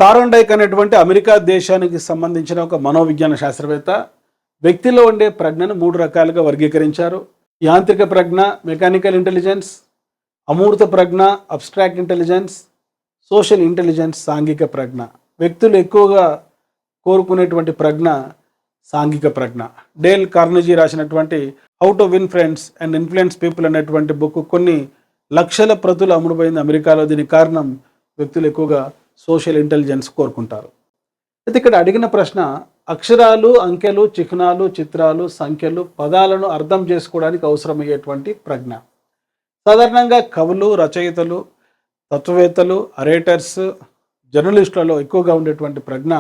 థారాండైక్ అనేటువంటి అమెరికా దేశానికి సంబంధించిన ఒక మనోవిజ్ఞాన శాస్త్రవేత్త వ్యక్తిలో ఉండే ప్రజ్ఞను 3 రకాలుగా వర్గీకరించారు. యాంత్రిక ప్రజ్ఞ, మెకానికల్ ఇంటెలిజెన్స్, అమూర్త ప్రజ్ఞ, అబ్స్ట్రాక్ట్ ఇంటెలిజెన్స్, సోషల్ ఇంటెలిజెన్స్, సాంఘిక ప్రజ్ఞ. వ్యక్తులు ఎక్కువగా కోరుకునేటువంటి ప్రజ్ఞ సాంఘిక ప్రజ్ఞ. డేల్ కార్నెగీ రాసినటువంటి how to win friends and influence people అనేటువంటి బుక్ కొన్ని లక్షల ప్రతులు అమ్ముడుపోయింది అమెరికాలో. దీనికి కారణం వ్యక్తులు ఎక్కువగా సోషల్ ఇంటెలిజెన్స్ కోరుకుంటారు. అయితే ఇక్కడ అడిగిన ప్రశ్న, అక్షరాలు, అంకెలు, చిహ్నాలు, చిత్రాలు, సంఖ్యలు, పదాలను అర్థం చేసుకోవడానికి అవసరమయ్యేటువంటి ప్రజ్ఞ. సాధారణంగా కవులు, రచయితలు, తత్వవేత్తలు, అరేటర్స్, జర్నలిస్టులలో ఎక్కువగా ఉండేటువంటి ప్రజ్ఞ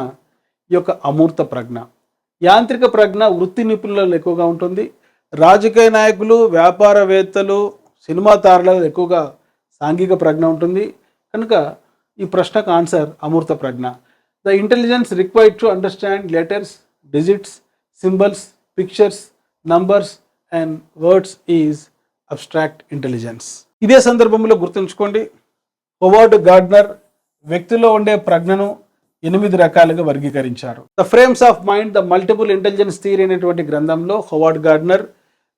ఈ యొక్క అమూర్త ప్రజ్ఞ. యాంత్రిక ప్రజ్ఞ వృత్తి నిపుణులలో ఎక్కువగా ఉంటుంది. రాజకీయ నాయకులు, వ్యాపారవేత్తలు, సినిమా తారలలో ఎక్కువగా సాంఘిక ప్రజ్ఞ ఉంటుంది. కనుక ఈ ప్రశ్నకు ఆన్సర్ అమూర్త ప్రజ్ఞ. The intelligence required to understand letters, digits, symbols, pictures, numbers and words is abstract intelligence. ఇదే సందర్భంలో గుర్తుంచుకోండి, హోవార్డ్ గార్డ్నర్ వ్యక్తిలో ఉండే ప్రజ్ఞను 8 రకాలుగా వర్గీకరించారు. The frames of mind, the multiple intelligence theory అనేటువంటి గ్రంథంలో హోవార్డ్ గార్డ్నర్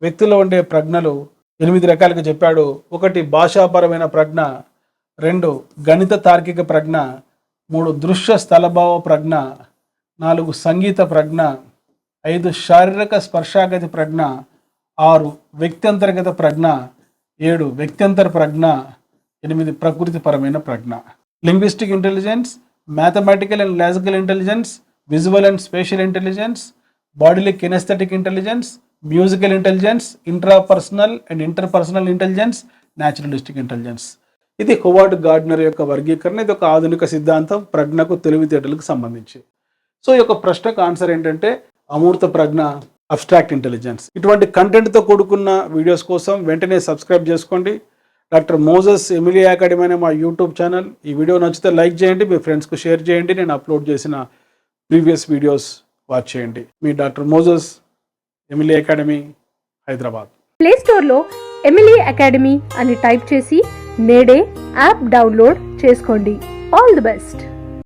వ్యక్తిలో ఉండే ప్రజ్ఞలు 8 రకాలుగా చెప్పాడు. 1 భాషాపరమైన ప్రజ్ఞ, 2 గణిత తార్కిక ప్రజ్ఞ, 3 దృశ్య స్థలభావ ప్రజ్ఞ, 4 సంగీత ప్రజ్ఞ, 5 శారీరక స్పర్శాగతి ప్రజ్ఞ, 6 వ్యక్త్యంతర్గత ప్రజ్ఞ, 7 వ్యక్త్యంతర ప్రజ్ఞ, 8 ప్రకృతిపరమైన ప్రజ్ఞ. Linguistic intelligence, mathematical and logical intelligence, visual and spatial intelligence, bodily kinesthetic intelligence, musical intelligence, intrapersonal and interpersonal intelligence, naturalistic intelligence. ఇది హోవార్డ్ గార్డ్నర్ యొక్క వర్గీకరణ. ఇది ఒక ఆధునిక సిద్ధాంతం ప్రజ్ఞకు, తెలివితేటలకు సంబంధించి. సో ఈ యొక్క ప్రశ్నకు ఆన్సర్ ఏంటంటే అమూర్త ప్రజ్ఞ, అబ్స్ట్రాక్ట్ ఇంటెలిజెన్స్. ఇటువంటి కంటెంట్తో కూడుకున్న వీడియోస్ కోసం వెంటనే సబ్స్క్రైబ్ చేసుకోండి. డాక్టర్ మోజెస్ ఎమిలీ అకాడమీ అనే మా యూట్యూబ్ ఛానల్. ఈ వీడియో నచ్చితే లైక్ చేయండి, మీ ఫ్రెండ్స్కు షేర్ చేయండి. నేను అప్లోడ్ చేసిన ప్రీవియస్ వీడియోస్ వాచ్ చేయండి. మీ doctor Moses Emily academy, Hyderabad. Play స్టోర్లో ఎమిలీ అకాడమీ అని టైప్ చేసి నేడే యాప్ డౌన్లోడ్ చేసుకోండి. All the best.